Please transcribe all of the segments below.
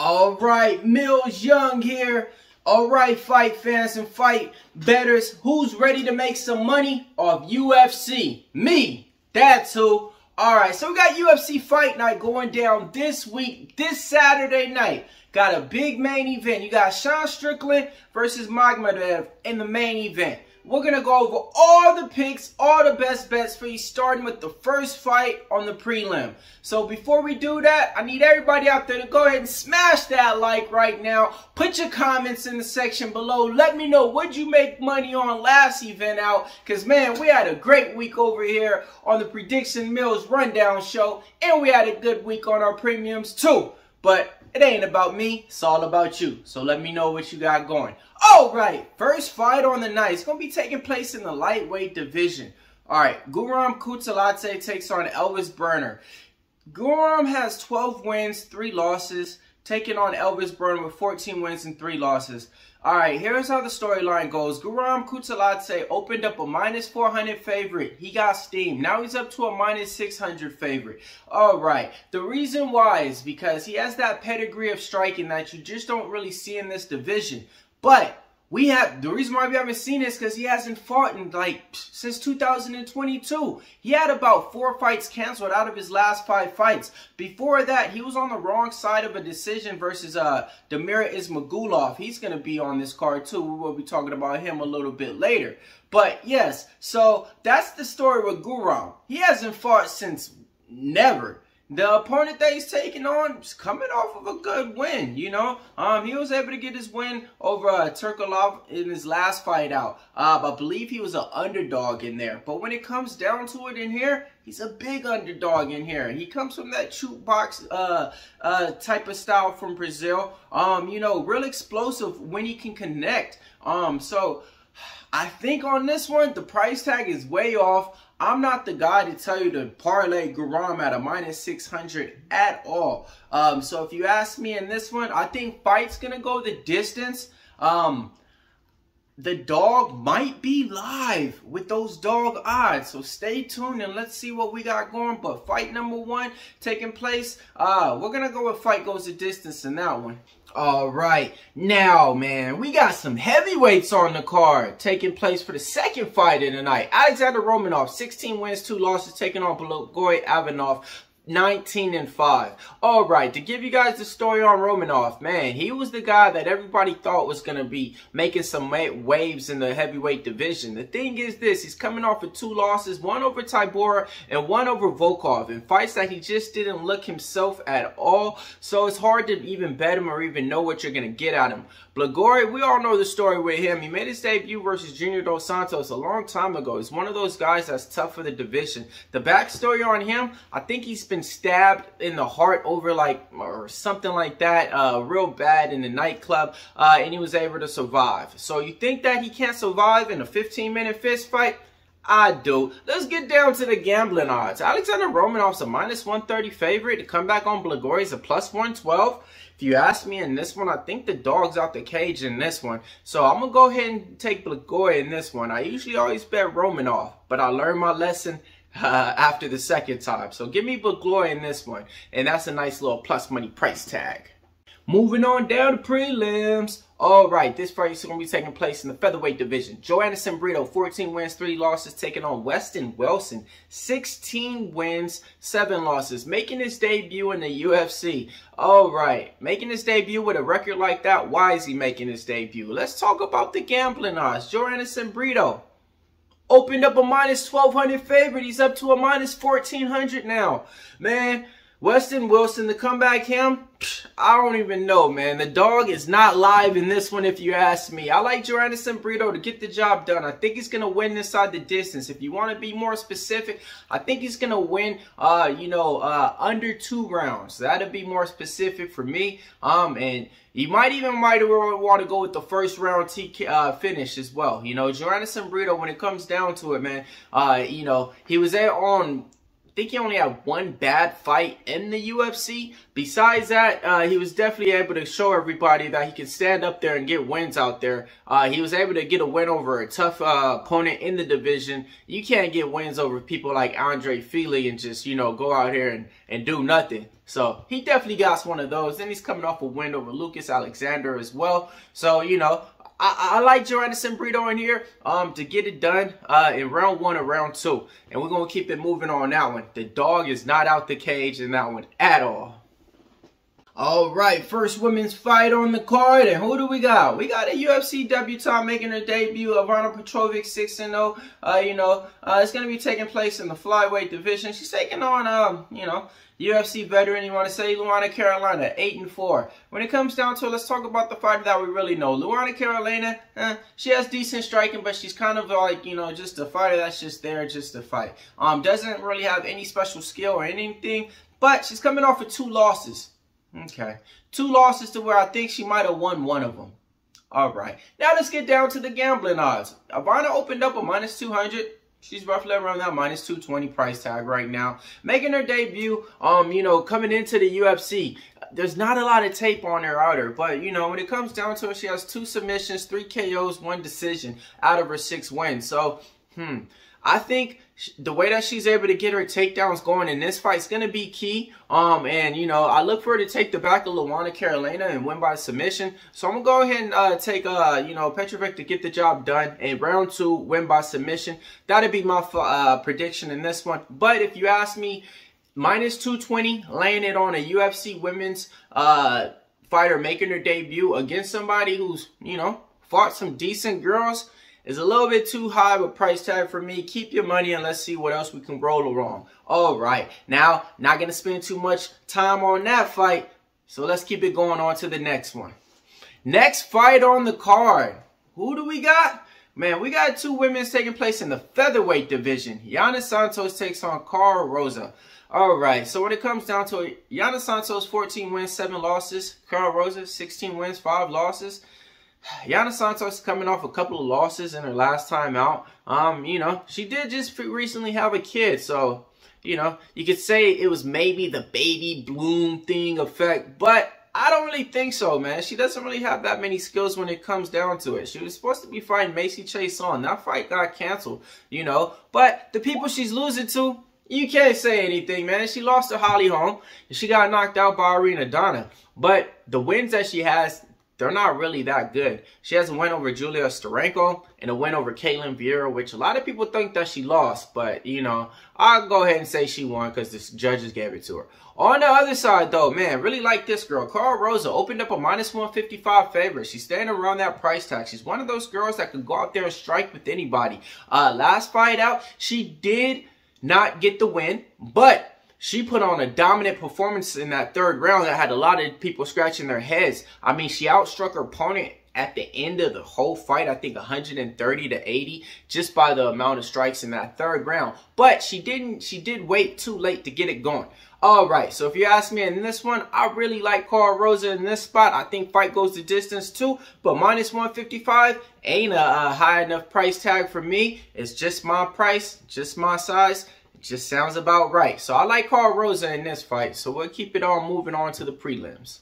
All right, Millz Young here. All right, fight fans and fight bettors, who's ready to make some money off UFC? Me, that's who. All right, so we got UFC Fight Night going down this week, this Saturday night. Got a big main event. You got Strickland versus Magomedov in the main event. We're going to go over all the picks, all the best bets for you, starting with the first fight on the prelim. So before we do that, I need everybody out there to go ahead and smash that like right now. Put your comments in the section below. Let me know, what'd you make money on last event out? Because, man, we had a great week over here on the Prediction Millz Rundown Show. And we had a good week on our premiums, too. But it ain't about me, it's all about you. So let me know what you got going. All right, first fight on the night. It's going to be taking place in the lightweight division. All right, Guram Kutateladze takes on Elvis Burner. Guram has 12 wins, 3 losses, taking on Elvis Burner with 14 wins and 3 losses. All right, here's how the storyline goes. Guram Kutateladze opened up a -400 favorite. He got steamed. Now he's up to a -600 favorite. All right, the reason why is because he has that pedigree of striking that you just don't really see in this division. But the reason why we haven't seen this because he hasn't fought in since 2022. He had about 4 fights canceled out of his last 5 fights. Before that, he was on the wrong side of a decision versus Damir Ismagulov. He's going to be on this card too. We will be talking about him a little bit later. But yes, so that's the story with Guram. He hasn't fought since never. The opponent that he's taking on is coming off of a good win, you know. He was able to get his win over Turkalov in his last fight out. I believe he was an underdog in there. But when it comes down to it in here, he's a big underdog in here. He comes from that shoot box type of style from Brazil. You know, real explosive when he can connect. So I think on this one, the price tag is way off. I'm not the guy to tell you to parlay Guram at a -600 at all. So if you ask me in this one, I think fight's going to go the distance. The dog might be live with those dog odds. So stay tuned and let's see what we got going. But fight number 1 taking place. We're going to go with fight goes the distance in that one. All right, now, man, we got some heavyweights on the card taking place for the second fight of the night. Alexander Romanov, 16 wins, 2 losses, taking on Blagoy Ivanov, 19-5. All right, to give you guys the story on Romanov, man, he was the guy that everybody thought was going to be making some waves in the heavyweight division. The thing is this, he's coming off of 2 losses, 1 over Tybura and 1 over Volkov, in fights that he just didn't look himself at all. So it's hard to even bet him or even know what you're going to get out of him. Blagoy, we all know the story with him. He made his debut versus Junior Dos Santos a long time ago. He's one of those guys that's tough for the division. The backstory on him, I think he's been stabbed in the heart over or something like that, real bad in the nightclub, and he was able to survive. So you think that he can't survive in a 15-minute fist fight? I do. Let's get down to the gambling odds. Alexander Romanov's a -130 favorite. To come back on Blagoy is a +112. If you ask me in this one, I think the dog's out the cage in this one. So I'm going to go ahead and take Blagoy in this one. I usually always bet Romanov, but I learned my lesson after the second time. So give me Blagoy in this one. And that's a nice little plus money price tag. Moving on down to prelims. All right, this fight is going to be taking place in the featherweight division. Joanderson Brito, 14 wins, 3 losses, taking on Weston Wilson, 16 wins, 7 losses, making his debut in the UFC. All right, making his debut with a record like that. Why is he making his debut? Let's talk about the gambling odds. Joanderson Brito opened up a -1200 favorite. He's up to a -1400 now. Man, Weston Wilson, to come back him, I don't even know, man. The dog is not live in this one if you ask me. I like Joanderson Brito to get the job done. I think he's going to win inside the distance. If you want to be more specific, I think he's going to win, under 2 rounds. That'd be more specific for me. And you might want to go with the first round finish as well. You know, Joanderson Brito, when it comes down to it, man, he was there on I think he only had one bad fight in the UFC. Besides that, he was definitely able to show everybody that he can stand up there and get wins out there. He was able to get a win over a tough opponent in the division. You can't get wins over people like Andre Fili and just, you know, go out here and do nothing. So he definitely got one of those. Then he's coming off a win over Lucas Alexander as well. So, you know, I like Joanderson Brito in here to get it done in round 1 or round 2. And we're going to keep it moving on that one. The dog is not out the cage in that one at all. All right, first women's fight on the card. And who do we got? We got a UFC debutante making her debut, Ivana Petrovic, 6-0. You know, it's going to be taking place in the flyweight division. She's taking on, you know, UFC veteran, you want to say, Luana Carolina, 8-4. When it comes down to it, let's talk about the fighter that we really know. Luana Carolina, she has decent striking, but she's kind of like, you know, just a fighter that's just there just to fight. Doesn't really have any special skill or anything, but she's coming off of 2 losses. Okay, 2 losses to where I think she might have won one of them. All right, now let's get down to the gambling odds. Ivana opened up a -200. She's roughly around that -220 price tag right now. Making her debut, you know, coming into the UFC. There's not a lot of tape on her either, but, you know, when it comes down to it, she has 2 submissions, 3 KOs, 1 decision out of her 6 wins. So, I think the way that she's able to get her takedowns going in this fight is going to be key. And, you know, I look for her to take the back of Luana Carolina and win by submission. So I'm going to go ahead and take, you know, Petrovic to get the job done. And round 2, win by submission. That'll be my prediction in this one. But if you ask me, -220, laying it on a UFC women's fighter making her debut against somebody who's, you know, fought some decent girls, is a little bit too high of a price tag for me. Keep your money and let's see what else we can roll along. All right, now, not going to spend too much time on that fight, so let's keep it going on to the next one. Next fight on the card. Who do we got? Man, we got 2 women taking place in the featherweight division. Yana Santos takes on Cara Rosa. All right, so when it comes down to it, Yana Santos, 14 wins, 7 losses. Cara Rosa, 16 wins, 5 losses. Yana Santos coming off a couple of losses in her last time out. You know, she did just recently have a kid, so, you know, you could say it was maybe the baby bloom thing effect, but I don't really think so, man. She doesn't really have that many skills when it comes down to it. She was supposed to be fighting Macy Chase on. That fight got canceled, you know, but the people she's losing to, you can't say anything, man. She lost to Holly Holm, and she got knocked out by Irina Donna, but the wins that she has, they're not really that good. She has a win over Julia Starenko and a win over Caitlin Vieira, which a lot of people think that she lost. But, you know, I'll go ahead and say she won because the judges gave it to her. On the other side, though, man, really like this girl. Cara Rosa opened up a -155 favorite. She's staying around that price tag. She's one of those girls that could go out there and strike with anybody. Last fight out, she did not get the win, but she put on a dominant performance in that 3rd round that had a lot of people scratching their heads. I mean, she outstruck her opponent at the end of the whole fight, I think 130-80, just by the amount of strikes in that 3rd round. But she did wait too late to get it going. All right, so if you ask me in this one, I really like Cara Rosa in this spot. I think fight goes the distance too, but -155 ain't a high enough price tag for me. It's just my price, just my size. Just sounds about right. So I like Cara Rosa in this fight. So we'll keep it on moving on to the prelims.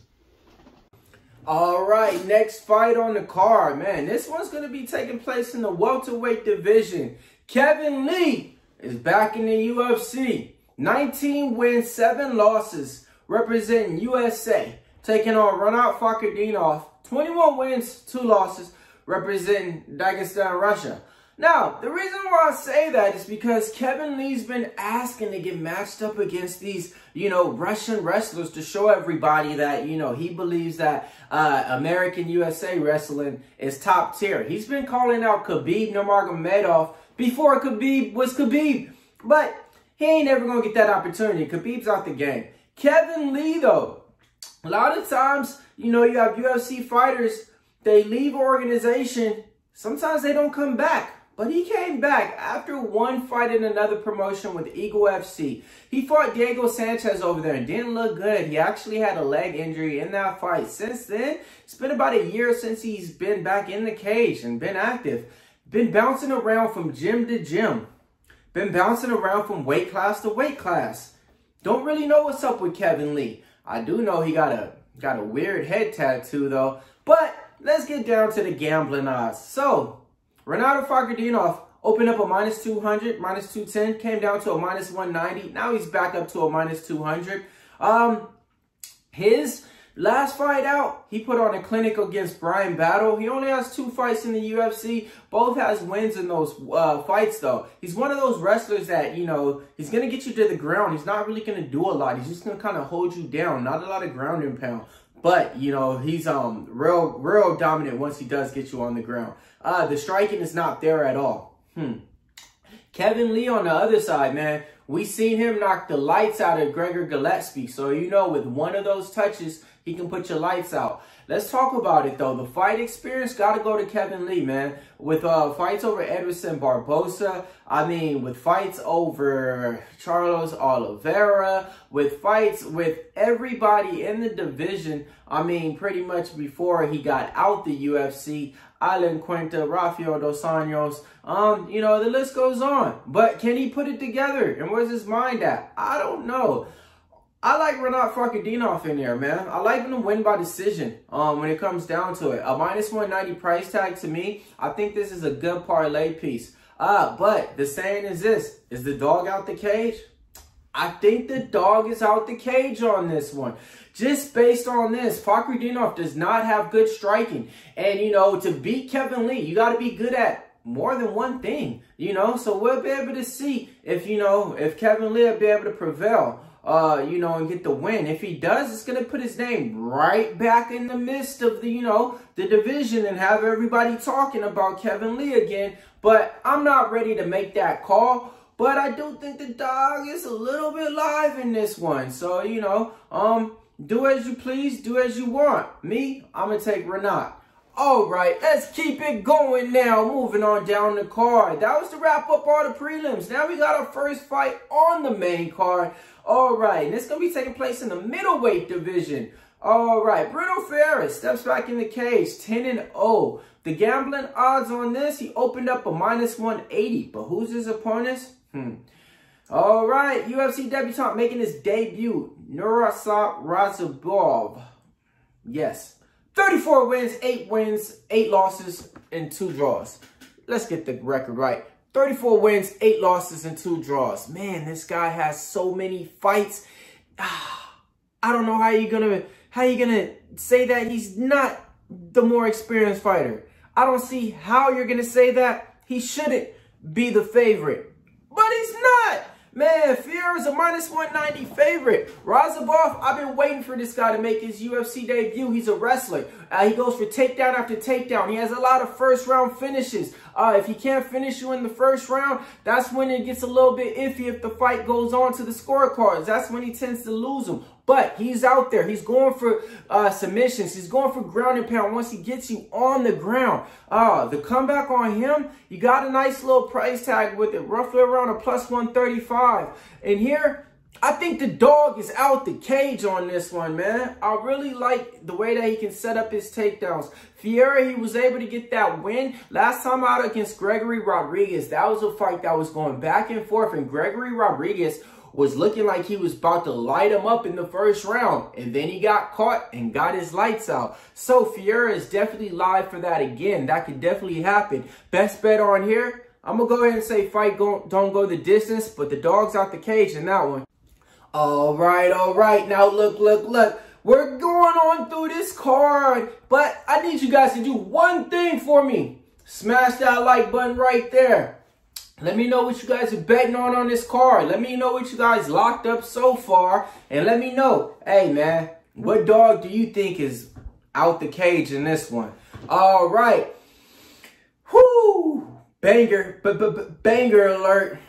All right, next fight on the card. Man, this one's going to be taking place in the welterweight division. Kevin Lee is back in the UFC. 19 wins, 7 losses, representing USA. Taking on Ronald Fakardinov. 21 wins, 2 losses, representing Dagestan, Russia. Now, the reason why I say that is because Kevin Lee's been asking to get matched up against these, you know, Russian wrestlers to show everybody that, you know, he believes that American USA wrestling is top tier. He's been calling out Khabib Nurmagomedov before Khabib was Khabib. But he ain't ever going to get that opportunity. Khabib's out the game. Kevin Lee, though, a lot of times, you know, you have UFC fighters, they leave organization, sometimes they don't come back. But he came back after one fight in another promotion with Eagle FC. He fought Diego Sanchez over there and didn't look good. He actually had a leg injury in that fight. Since then, it's been about a year since he's been back in the cage and been active. Been bouncing around from gym to gym. Been bouncing around from weight class to weight class. Don't really know what's up with Kevin Lee. I do know he got a weird head tattoo though. But let's get down to the gambling odds. So, Renato Fakardinov opened up a minus 200, minus 210, came down to a minus 190. Now he's back up to a minus 200. His last fight out, he put on a clinic against Brian Battle. He only has 2 fights in the UFC. Both has wins in those fights, though. He's one of those wrestlers that, you know, he's going to get you to the ground. He's not really going to do a lot. He's just going to kind of hold you down. Not a lot of ground and pound. But, you know, he's real dominant once he does get you on the ground. The striking is not there at all. Kevin Lee on the other side, man. We seen him knock the lights out of Gregor Gillespie. So, you know, with one of those touches, he can put your lights out. Let's talk about it, though. The fight experience got to go to Kevin Lee, man. With fights over Edson Barbosa. I mean, with fights over Charles Oliveira. With fights with everybody in the division. I mean, pretty much before he got out the UFC. Alan Cuenta, Rafael Dos Anjos. You know, the list goes on. But can he put it together? And where's his mind at? I don't know. I like Renato Fakardinov in there, man. I like him to win by decision when it comes down to it. A minus 190 price tag to me, I think this is a good parlay piece. But the saying is this, is the dog out the cage? I think the dog is out the cage on this one. Just based on this, Fakardinov does not have good striking. And, you know, to beat Kevin Lee, you got to be good at more than one thing, you know. So we'll be able to see if, you know, if Kevin Lee will be able to prevail, you know, and get the win. If he does, it's going to put his name right back in the midst of the, you know, the division and have everybody talking about Kevin Lee again. But I'm not ready to make that call. But I do think the dog is a little bit live in this one. So, you know, do as you please, do as you want. Me, I'm going to take Renato. All right, let's keep it going now. Moving on down the card. That was to wrap up all the prelims. Now we got our first fight on the main card. All right, and it's going to be taking place in the middleweight division. All right, Bruno Ferreira steps back in the cage, 10-0. The gambling odds on this, he opened up a minus 180. But who's his opponents? All right, UFC debutant making his debut, Nurasat Razabov. Yes. 34 wins, 8 losses, and 2 draws. Let's get the record right. 34 wins, 8 losses, and 2 draws. Man, this guy has so many fights. I don't know how you're gonna say that he's not the more experienced fighter. I don't see how you're gonna say that. He shouldn't be the favorite. But he's not. Man, Ferreira's a minus 190 favorite. Razabov, I've been waiting for this guy to make his UFC debut. He's a wrestler. He goes for takedown after takedown. He has a lot of first-round finishes. If he can't finish you in the first round, that's when it gets a little bit iffy if the fight goes on to the scorecards. That's when he tends to lose them. But he's out there. He's going for submissions. He's going for ground and pound once he gets you on the ground. The comeback on him, you got a nice little price tag with it, roughly around a plus 135. And here, I think the dog is out the cage on this one, man. I really like the way that he can set up his takedowns. Ferreira, he was able to get that win last time out against Gregory Rodriguez. That was a fight that was going back and forth, and Gregory Rodriguez was looking like he was about to light him up in the first round. And then he got caught and got his lights out. So Ferreira is definitely live for that again. That could definitely happen. Best bet on here, I'm going to go ahead and say fight don't go the distance, but the dog's out the cage in that one. All right. Now look. We're going on through this card, but I need you guys to do one thing for me. Smash that like button right there. Let me know what you guys are betting on this card. Let me know what you guys locked up so far. And let me know, hey, man, what dog do you think is out the cage in this one? All right. Whoo! Banger alert.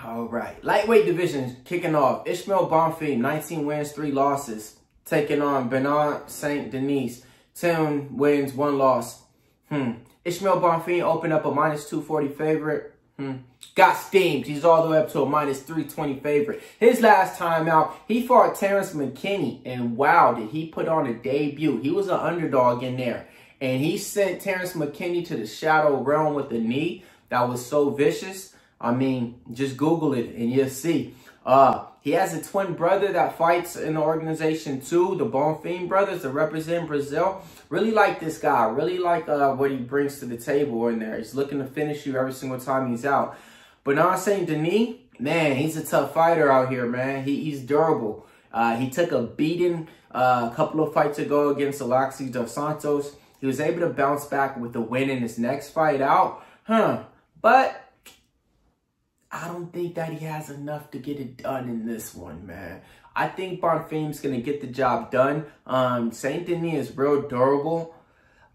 All right. Lightweight division kicking off. Ishmael Bonfim, 19 wins, 3 losses. Taking on Bernard St. Denis, 10 wins, 1 loss. Ishmael Bonfim opened up a minus 240 favorite. Got steamed. He's all the way up to a minus 320 favorite. His last time out, he fought Terrence McKinney. And wow, did he put on a debut. He was an underdog in there. And he sent Terrence McKinney to the shadow realm with a knee that was so vicious. I mean, just Google it and you'll see. He has a twin brother that fights in the organization too, the Bonfim brothers that represent Brazil. Really like this guy. Really like what he brings to the table in there. He's looking to finish you every single time he's out. But now I'm saying Denis, man, he's a tough fighter out here, man. He's durable. He took a beating a couple of fights ago against Alexis dos Santos. He was able to bounce back with a win in his next fight out. But I don't think that he has enough to get it done in this one, man. I think Bonfim's going to get the job done. Saint Denis is real durable.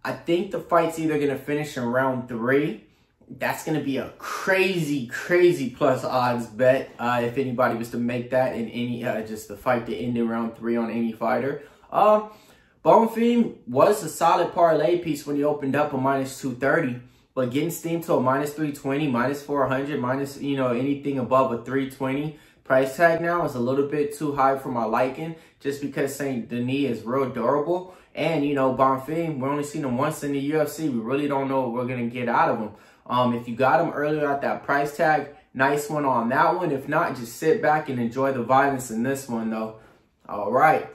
I think the fight's either going to finish in round 3. That's going to be a crazy, crazy plus odds bet if anybody was to make that in any, just the fight to end in round 3 on any fighter. Bonfim was a solid parlay piece when he opened up a -230. But getting steamed to a -320, -400, minus, you know, anything above a 320 price tag now is a little bit too high for my liking, just because Saint Denis is real durable. And, you know, Bonfim, we only seen him once in the UFC. We really don't know what we're going to get out of him. If you got him earlier at that price tag, nice one on that one. If not, just sit back and enjoy the violence in this one, though. All right.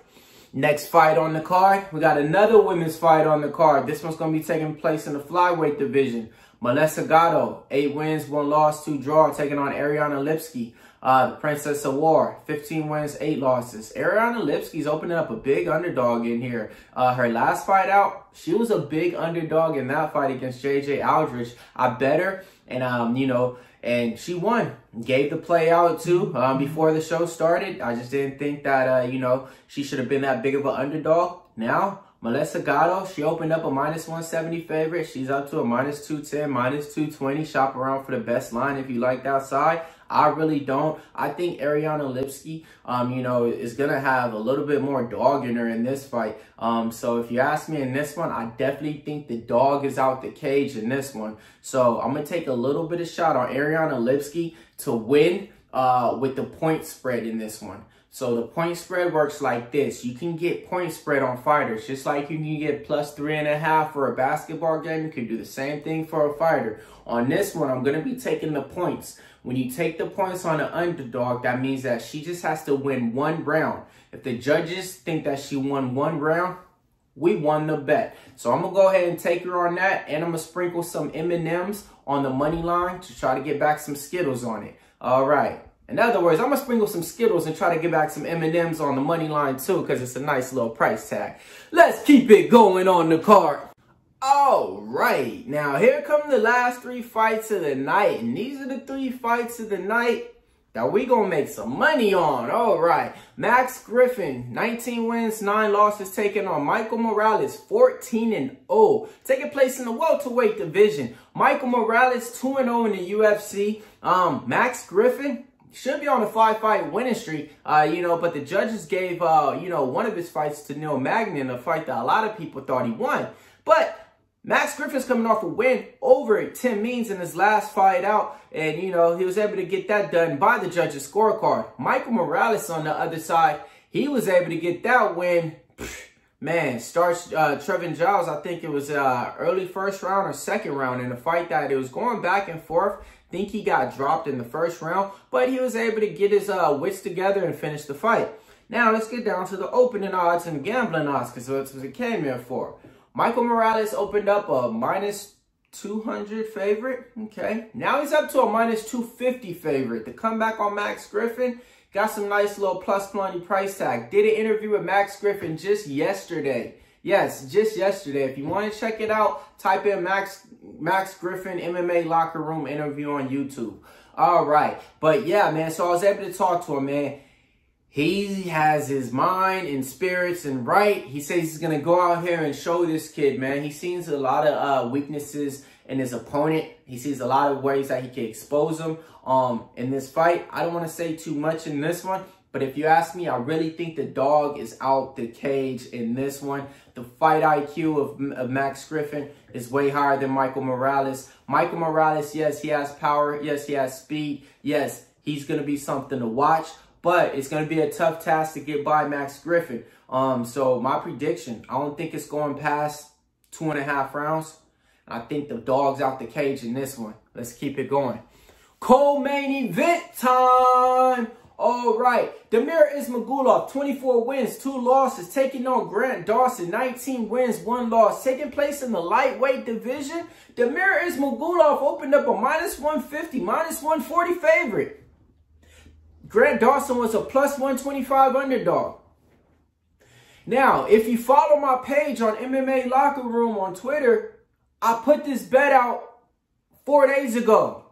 Next fight on the card, we got another women's fight on the card. This one's going to be taking place in the flyweight division. Millz, 8 wins, 1 loss, 2 draws, taking on Ariane Lipski, the Princess of War, 15 wins, 8 losses. Ariane Lipski's opening up a big underdog in here. Her last fight out, she was a big underdog in that fight against JJ Aldrich. I bet her, and you know, and she won. Gave the play out too before the show started. I just didn't think that, you know, she should have been that big of an underdog. Now, Millz, she opened up a -170 favorite. She's up to a -210, -220. Shop around for the best line if you like that side. I really don't. I think Ariane Lipski, you know, is going to have a little bit more dog in her in this fight. So if you ask me in this one, I definitely think the dog is out the cage in this one. So I'm going to take a little bit of shot on Ariane Lipski to win with the point spread in this one. So the point spread works like this. You can get point spread on fighters, just like you can get +3.5 for a basketball game. You can do the same thing for a fighter. On this one, I'm going to be taking the points. When you take the points on an underdog, that means that she just has to win 1 round. If the judges think that she won 1 round, we won the bet. So I'm going to go ahead and take her on that, and I'm going to sprinkle some M&Ms on the money line to try to get back some Skittles on it. All right. In other words, I'm going to sprinkle some Skittles and try to get back some M&Ms on the money line too, because it's a nice little price tag. Let's keep it going on the card. All right. Now, here come the last 3 fights of the night. And these are the 3 fights of the night that we going to make some money on. All right. Max Griffin, 19 wins, 9 losses, taking on Michael Morales, 14-0. Taking place in the welterweight division. Michael Morales, 2-0 in the UFC. Max Griffin should be on a 5-fight winning streak, you know, but the judges gave, you know, one of his fights to Neil Magny, a fight that a lot of people thought he won. But Max Griffin's coming off a win over Tim Means in his last fight out, and, you know, he was able to get that done by the judges' scorecard. Michael Morales on the other side, he was able to get that win. Man, starts Trevin Giles, I think it was early first round or second round in a fight that it was going back and forth. Think he got dropped in the first round, but he was able to get his wits together and finish the fight. Now, let's get down to the opening odds and gambling odds, because that's what it came here for. Michael Morales opened up a -200 favorite. Okay. Now he's up to a -250 favorite. The comeback on Max Griffin got some nice little plus money price tag. Did an interview with Max Griffin just yesterday. Yes, just yesterday. If you want to check it out, type in Max Griffin MMA locker room interview on YouTube. All right. But yeah, man. So I was able to talk to him, man. He has his mind and spirits and right. He says he's going to go out here and show this kid, man. He sees a lot of weaknesses in his opponent. He sees a lot of ways that he can expose him in this fight. I don't want to say too much in this one, but if you ask me, I really think the dog is out the cage in this one. The fight IQ of Max Griffin is way higher than Michael Morales. Michael Morales, yes, he has power. Yes, he has speed. Yes, he's going to be something to watch. But it's going to be a tough task to get by Max Griffin. So my prediction, I don't think it's going past 2.5 rounds. I think the dog's out the cage in this one. Let's keep it going. Co-main event time. All right. Damir Ismagulov, 24 wins, 2 losses, taking on Grant Dawson, 19 wins, 1 loss, taking place in the lightweight division. Damir Ismagulov opened up a -150, -140 favorite. Grant Dawson was a +125 underdog. Now, if you follow my page on MMA Locker Room on Twitter, I put this bet out 4 days ago.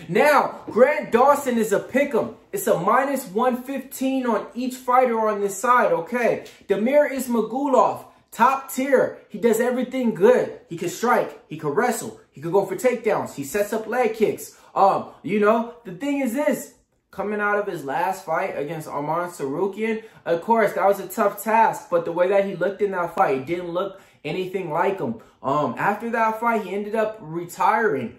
Now, Grant Dawson is a pick'em. It's a -115 on each fighter on this side, okay? Damir Ismagulov, top tier. He does everything good. He can strike. He can wrestle. He can go for takedowns. He sets up leg kicks. You know, the thing is this. Coming out of his last fight against Arman Tsarukyan, of course, that was a tough task. But the way that he looked in that fight, it didn't look anything like him. After that fight, he ended up retiring.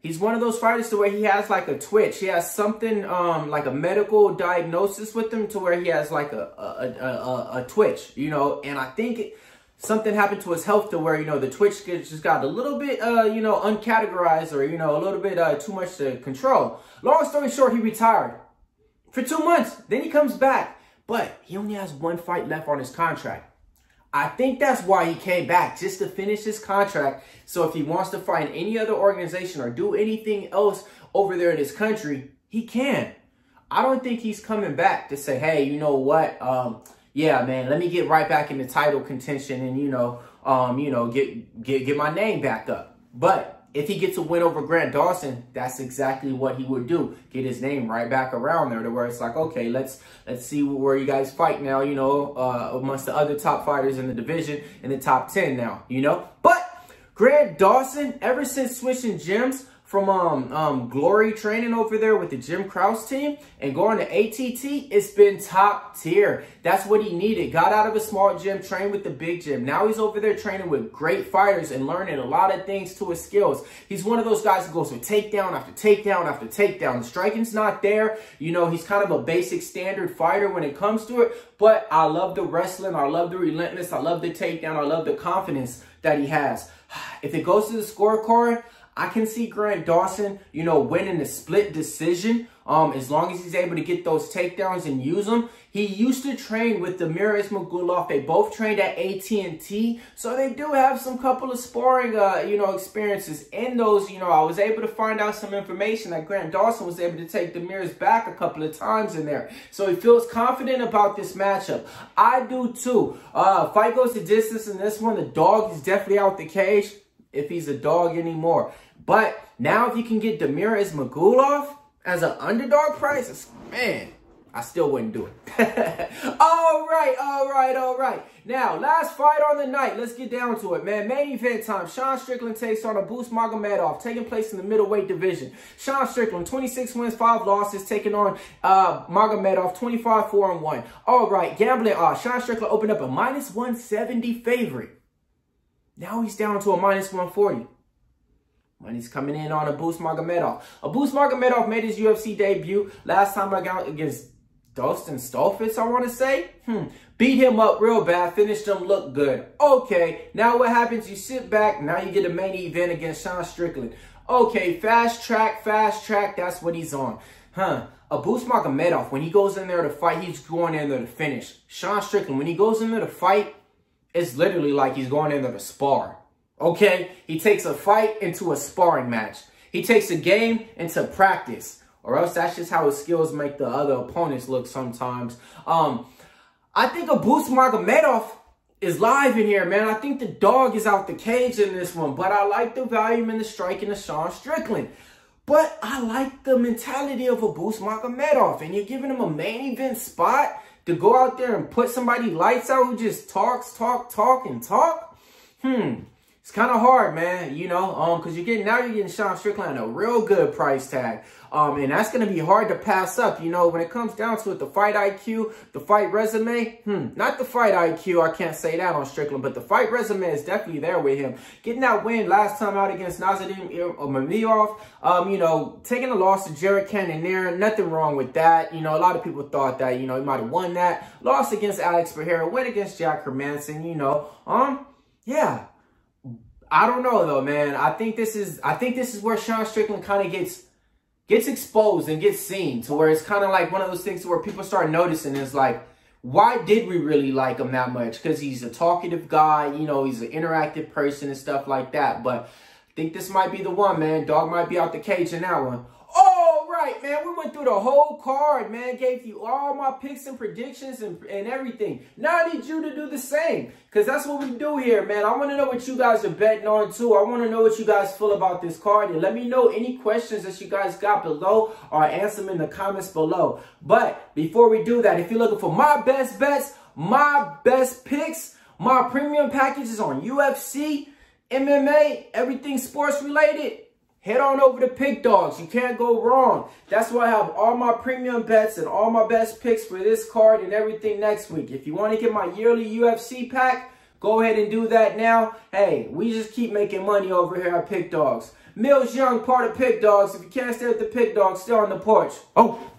He's one of those fighters to where he has like a twitch. He has something like a medical diagnosis with him to where he has like a twitch, you know. And I think something happened to his health to where, you know, the twitch just got a little bit, you know, uncategorized or, you know, a little bit too much to control. Long story short, he retired for 2 months. Then he comes back, but he only has 1 fight left on his contract. I think that's why he came back, just to finish his contract. So if he wants to fight in any other organization or do anything else over there in his country, he can. I don't think he's coming back to say, hey, you know what? Yeah, man, let me get right back in the title contention and, you know, get my name back up. But if he gets a win over Grant Dawson, that's exactly what he would do. Get his name right back around there to where it's like, okay, let's see where you guys fight now, you know, amongst the other top fighters in the division in the top 10 now, you know. But Grant Dawson, ever since switching gyms from Glory training over there with the Jim Krause team and going to ATT, it's been top tier. That's what he needed. Got out of a small gym, trained with the big gym. Now he's over there training with great fighters and learning a lot of things to his skills. He's one of those guys who goes for takedown after takedown after takedown. The striking's not there. You know, he's kind of a basic standard fighter when it comes to it. But I love the wrestling. I love the relentless. I love the takedown. I love the confidence that he has. If it goes to the scorecard, I can see Grant Dawson, you know, winning the split decision as long as he's able to get those takedowns and use them. He used to train with Damir Ismagulov. They both trained at AT&T, so they do have some couple of sparring, you know, experiences in those. You know, I was able to find out some information that Grant Dawson was able to take Damir's back a couple of times in there. So he feels confident about this matchup. I do too. Fight goes the distance in this one. The dog is definitely out the cage, if he's a dog anymore. But now if you can get Damir Ismagulov as an underdog price, man, I still wouldn't do it. All right. Now, last fight on the night. Let's get down to it, man. Main event time. Sean Strickland takes on Abus Magomedov, taking place in the middleweight division. Sean Strickland, 26 wins, 5 losses, taking on Magomedov, 25-4-1. All right, gambling odds. Sean Strickland opened up a -170 favorite. Now he's down to a -140. Money's coming in on Abus Magomedov. Abus Magomedov made his UFC debut last time against Dustin Stolfitz, I want to say. Beat him up real bad, finished him, looked good. Okay, now what happens? You sit back, now you get a main event against Sean Strickland. Okay, fast track, that's what he's on. Abus Magomedov, when he goes in there to fight, he's going in there to finish. Sean Strickland, when he goes in there to fight, it's literally like he's going in there to spar. Okay, he takes a fight into a sparring match. He takes a game into practice, or else that's just how his skills make the other opponents look sometimes. I think Abus Magomedov is live in here, man. I think the dog is out the cage in this one, but I like the volume and the striking of Sean Strickland. But I like the mentality of Abus Magomedov, and you're giving him a main event spot to go out there and put somebody lights out who just talk. It's kind of hard, man, you know, because you're getting Sean Strickland a real good price tag. And that's going to be hard to pass up, you know, when it comes down to it, the fight IQ, the fight resume, not the fight IQ, I can't say that on Strickland, but the fight resume is definitely there with him. Getting that win last time out against Magomedov, you know, taking a loss to Jared Cannonier, nothing wrong with that. You know, a lot of people thought that, you know, he might have won that. Lost against Alex Pereira, win against Jack Hermanson, you know, yeah. I don't know though, man. I think this is where Sean Strickland kind of gets exposed and gets seen, to where it's kind of like one of those things where people start noticing. Is like, why did we really like him that much? Because he's a talkative guy, you know, he's an interactive person and stuff like that. But I think this might be the one, man. Dog might be out the cage in that one. All right, man. We went through the whole card, man. Gave you all my picks and predictions and everything. Now I need you to do the same, because that's what we do here, man. I want to know what you guys are betting on, too. I want to know what you guys feel about this card. And let me know any questions that you guys got below, or answer them in the comments below. But before we do that, if you're looking for my best bets, my best picks, my premium packages on UFC, MMA, everything sports related, head on over to Pick Dawgz. You can't go wrong. That's where I have all my premium bets and all my best picks for this card and everything next week. If you want to get my yearly UFC pack, go ahead and do that now. Hey, we just keep making money over here at Pick Dawgz. Millz Young, part of Pick Dawgz. If you can't stay at the Pick Dawgz, stay on the porch. Oh.